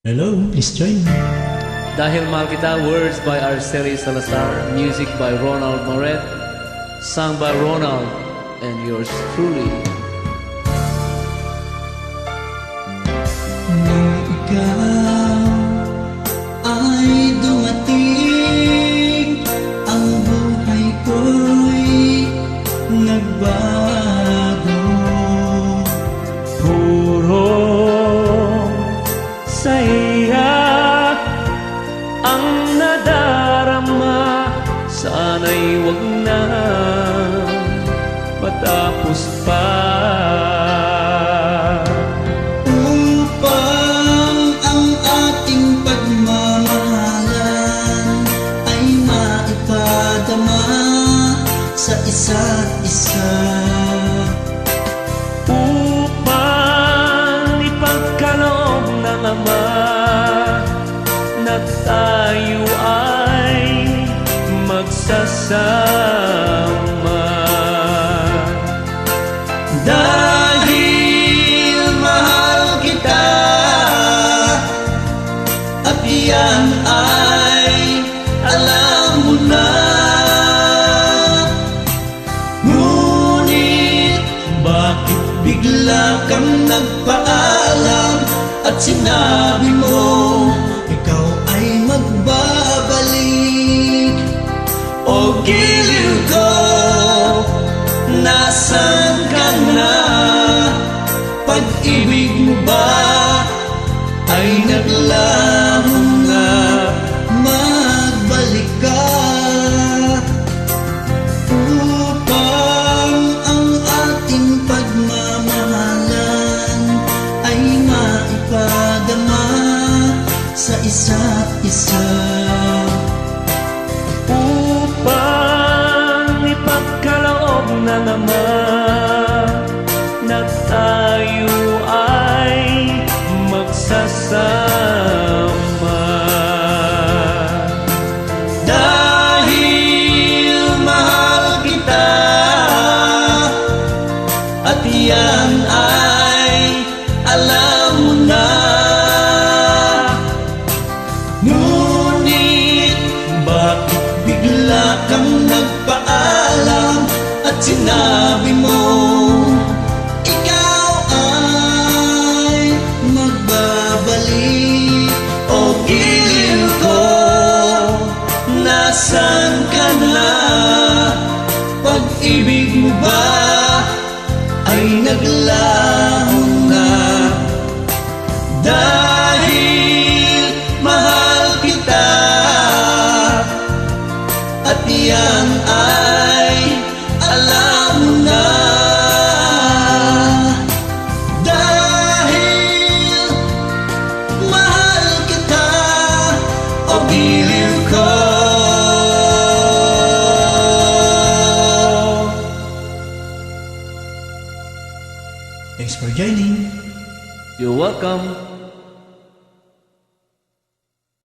Hello, please join me. Dahil Mahal Kita, words by Arceli Salazar, music by Ronald Moret, sung by Ronald and yours truly. Nung ikaw ay dumating, ang buhay ko'y nagbago. Puro saya ang nadarama, sana'y wag na patapos pa. Upang ang ating pagmamahalan ay maipadama sa isa't isa. Upang ipagkaloob ng Ama na tayo ay magsasama. Dahil mahal kita, at yan ay alam mo na. Ngunit bakit bigla kang nagpaalam at sinabi mo ikaw ay magbabalik? O giliw ko, nasaan ka na? Pag-ibig mo ba ay naglaho na? Magbalik ka upang ang ating pagmamahalan ay maipadama sa isa't isa. Upang ipagkaloob ng Ama na tayo ay magsasama. Dahil mahal kita, at yan ay alam mo na. Ngunit bakit bigla kang nagpaalam at sinabi mo ikaw ay magbabalik? O giliw ko, nasaan ka na? Pag-ibig mo ba ay naglaho na? Dahil mahal kita, at yan ay alam mo na. Dahil mahal kita, o giliw ko. Thanks for joining. You're welcome.